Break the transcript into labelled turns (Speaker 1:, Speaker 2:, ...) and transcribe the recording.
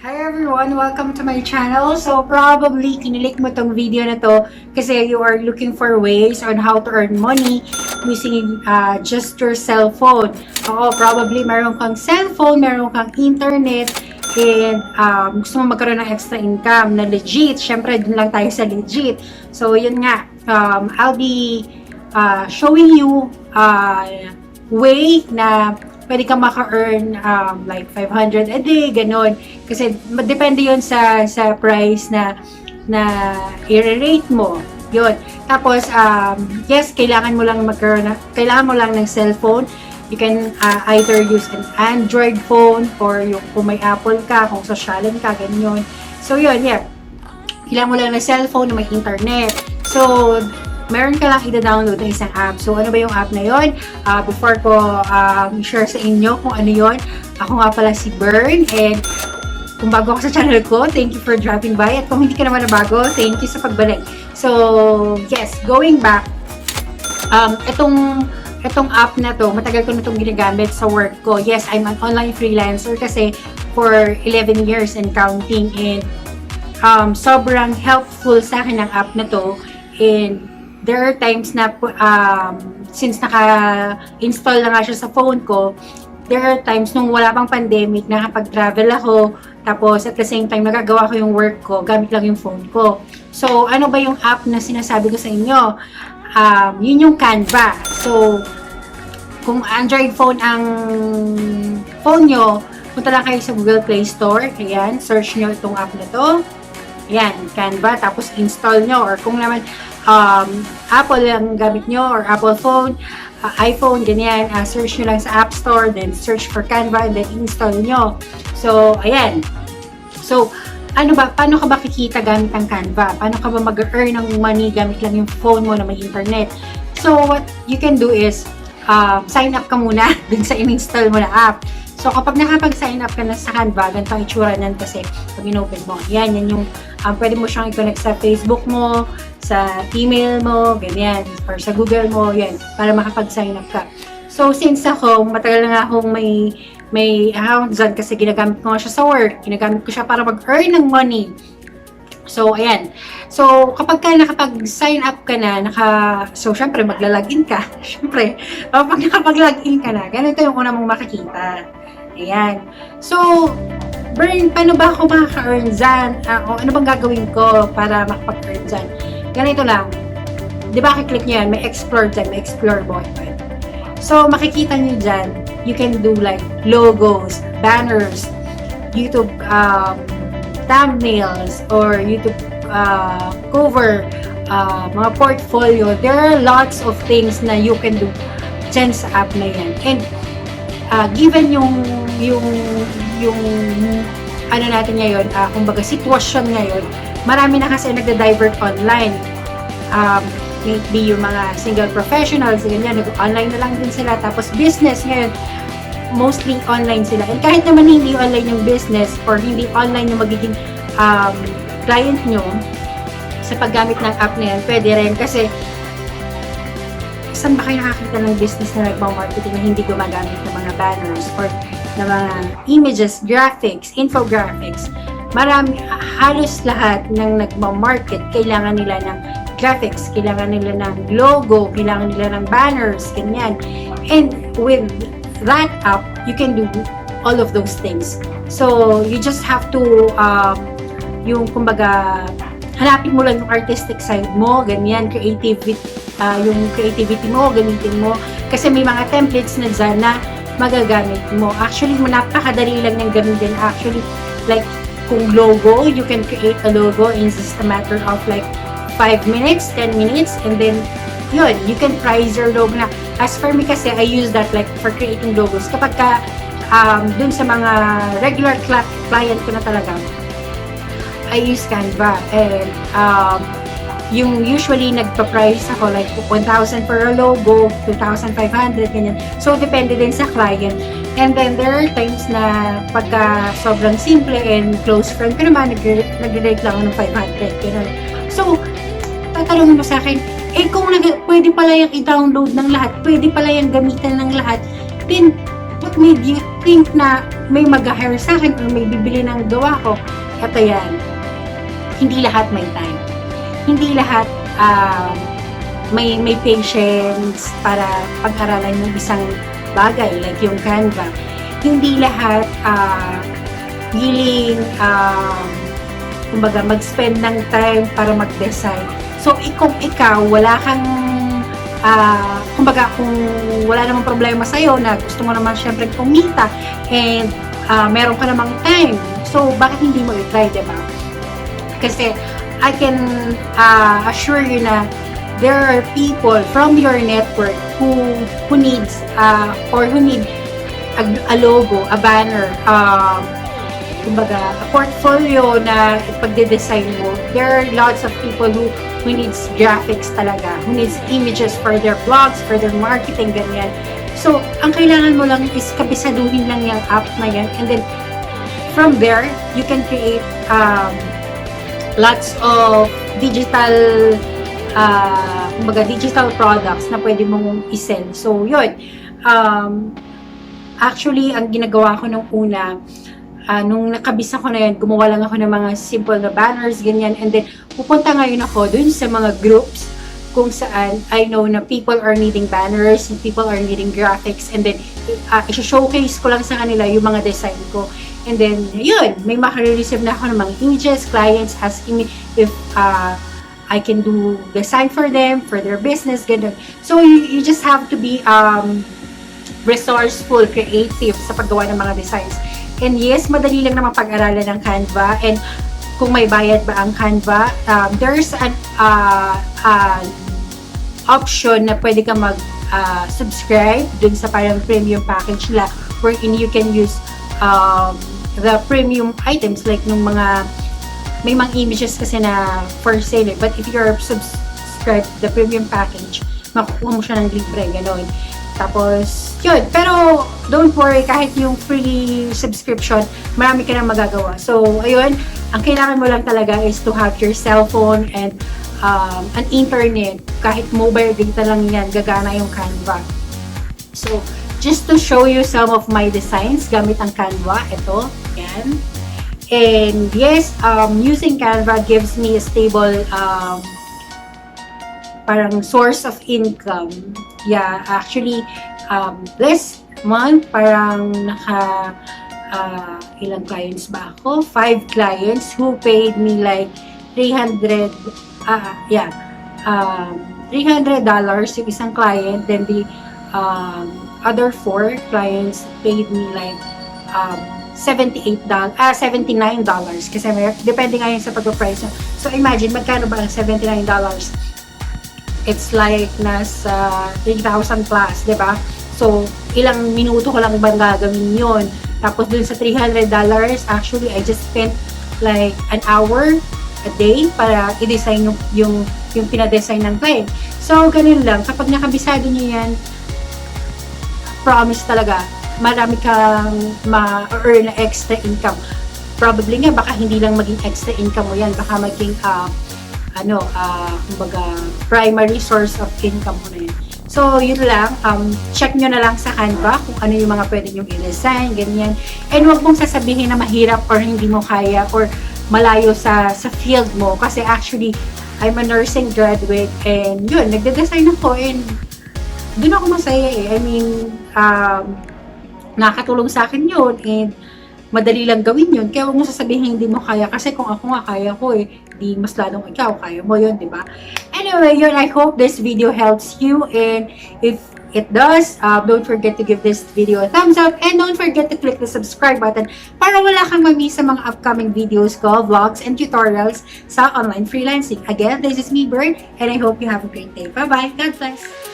Speaker 1: Hi everyone! Welcome to my channel. So probably kinilik mo tong video na to kasi you are looking for ways on how to earn money using just your cellphone. Oo, probably meron kang cellphone, meron kang internet, and gusto mo magkaroon ng extra income na legit. Syempre, dun lang tayo sa legit. So yun nga, I'll be showing you way na pwede kang maka-earn like 500 a day, ganun. Kasi depende yun sa price na i-rate mo. Yun. Tapos, yes, kailangan mo lang ng cellphone. You can either use an Android phone or yung kung may Apple ka, kung sosyalan ka, ganyan. So, yun, yeah. Kailangan mo lang ng cellphone na may internet. So, meron ka lang i-download ng isang app. So, ano ba yung app na yon? Before ko share sa inyo kung ano yon, ako nga pala si Bern, and kung bago ako sa channel ko, thank you for dropping by. At kung hindi ka naman na bago, thank you sa pagbalik. So, yes, going back, itong app na to, matagal ko na itong ginagamit sa work ko. Yes, I'm an online freelancer kasi for 11 years and counting, and sobrang helpful sa akin ang app na to. And there are times na since naka-install na nga siya sa phone ko, there are times nung wala pang pandemic, nakapag-travel ako, tapos at the same time nagagawa ko yung work ko, gamit lang yung phone ko. So, ano ba yung app na sinasabi ko sa inyo? Yun yung Canva. So, kung Android phone ang phone nyo, punta lang kayo sa Google Play Store. Ayan, search nyo itong app na to. Ayan, Canva. Tapos install nyo. Or kung naman Apple ang gamit nyo or Apple phone, iPhone, ganyan, search nyo lang sa App Store, then search for Canva, and then install nyo. So, ayan. So, paano ka ba kikita gamit ang Canva? Paano ka ba mag-earn ng money gamit lang yung phone mo na may internet? So, what you can do is, sign up ka muna dun sa in-install mo na app. So, kapag nakapag-sign up ka na sa Canva, ganito ang itsura nan kasi pag in-open mo. Yan yung pwede mo siyang i-connect sa Facebook mo, sa email mo, ganyan, or sa Google mo, yan, para makapag-sign up ka. So, since ako, matagal na nga akong may account dyan kasi ginagamit ko nga siya sa work, ginagamit ko siya para mag-earn ng money. So, ayan. So, kapag ka nakapag-sign up ka na, so, syempre, magla-login ka. Syempre, kapag nakapag-login ka na, ganito yung una mong makikita. Ayan. So, Bern, paano ba ako makaka-earn dyan? Ano bang gagawin ko para makapag-earn dyan? Ganito lang. Di ba, kiklik nyo yan, may explore dyan, may explore button. So, makikita nyo dyan, you can do like logos, banners, YouTube thumbnails, or YouTube cover, mga portfolio. There are lots of things na you can do dyan sa app na yan. And given yung ano natin ngayon, kumbaga sitwasyon ngayon, marami na kasi nagda-divert online. Maybe yung mga single professionals, ganyan, nag-online na lang din sila. Tapos business ngayon, mostly online sila. And kahit naman hindi online yung business or hindi online yung magiging client nyo sa paggamit ng app na yan, pwede rin. Kasi saan ba kayo nakakita ng business na nagmamarketing na hindi gumagamit ng mga banners or ng mga images, graphics, infographics? Marami, halos lahat ng nagmamarket, kailangan nila ng graphics, kailangan nila ng logo, kailangan nila ng banners, ganyan. And with that app, you can do all of those things. So, you just have to, yung kumbaga, hanapin mo lang yung artistic side mo, ganyan, yung creativity mo, gamitin mo. Kasi may mga templates na dyan na magagamit mo. Actually, napakadali lang ng gamitin. Actually, like, kung logo, you can create a logo in just a matter of like 5 minutes, 10 minutes, and then yun, you can price your logo na. As for me kasi, I use that like for creating logos. Kapag ka, dun sa mga regular client ko na talaga, I use Canva. And yung usually nagpa-price ako like 1,000 for a logo, 2,500, ganyan. So, depende din sa client. And then, there are times na pagka sobrang simple and close friend ko naman, nag-rate lang ako ng 500, ganyan. So, tatanungin mo sa akin, kung pwede pala yung i-download ng lahat, pwede pala yung gamitan ng lahat, then, what made you think na may mag-hire sa akin or may bibili ng gawa ko, eto yan. Hindi lahat may time. Hindi lahat may patience para pag-aralan yung isang bagay like yung Canva. Hindi lahat willing kumbaga mag-spend ng time para mag-design. So kung ikaw wala kang kumbaga kung wala namang problema sa'yo na gusto mo naman syempre kumita and meron ka namang time, so bakit hindi mo i-try, diba? Kasi I can assure you na there are people from your network who needs or who need a logo, a banner, kumbaga a portfolio na pagde-design mo. There are lots of people who needs graphics talaga, who needs images for their blogs, for their marketing, ganyan. So, ang kailangan mo lang is kabisaduhin lang yung app na yan, and then from there, you can create lots of digital kumbaga digital products na pwede mong i-sell. So, yun. Actually, ang ginagawa ko nung una, nung nakabisa ko na yan, gumawa lang ako ng mga simple na banners, ganyan. And then, pupunta ngayon ako dun sa mga groups kung saan I know na people are needing banners, people are needing graphics, and then, i-showcase ko lang sa kanila yung mga design ko. And then, yun, may makare-receive na ako ng mga images, clients asking me if I can do design for them, for their business, ganun. So, you just have to be resourceful, creative sa paggawa ng mga designs. And yes, madali lang naman pag-aralan ng Canva. And kung may bayad ba ang Canva, there's an option na pwede ka mag-subscribe dun sa parang premium package nila wherein you can use the premium items like nung mga may mga images kasi na for sale. But if you're subscribed to the premium package, makukuha mo siya ng libre, gano'n. Tapos, yun. Pero, don't worry, kahit yung free subscription, marami ka na magagawa. So, ayun, ang kailangan mo lang talaga is to have your cellphone and an internet. Kahit mobile data lang yan, gagana yung Canva. So, just to show you some of my designs gamit ang Canva, ito, yan. And yes, using Canva gives me a stable parang source of income. Yeah, actually, this month parang ilang clients ba ako? 5 clients who paid me like $300 yung isang client. Then the other 4 clients paid me like $79 kasi depende nga yun sa pag-price. So imagine magkano ba ang $79? It's like nasa 3,000 plus, diba? So ilang minuto ko lang bang gagawin yun. Tapos dun sa $300, actually I just spent like an hour a day para i-design yung pinadesign ng client. So ganun lang, kapag nakabisado niyo yan, promise talaga marami kang ma-earn na extra income. Probably nga, baka hindi lang maging extra income mo yan. Baka maging, kumbaga, primary source of income mo na yan. So, yun lang. Check nyo na lang sa Canva kung ano yung mga pwede nyo i-design, ganyan. And huwag mong sasabihin na mahirap or hindi mo kaya or malayo sa field mo. Kasi actually, I'm a nursing graduate and yun, nagde-design ako and doon ako masaya eh. I mean, nakakatulong sa akin yun and madali lang gawin yun. Kaya huwag mo sasabihin hindi mo kaya kasi kung ako nga kaya ko eh, di mas lalong ikaw, kaya mo yun, di ba? Anyway, yun, I hope this video helps you and if it does, don't forget to give this video a thumbs up and don't forget to click the subscribe button para wala kang mamiss sa mga upcoming videos ko, vlogs, and tutorials sa online freelancing. Again, this is me, Bird, and I hope you have a great day. Bye-bye. God bless.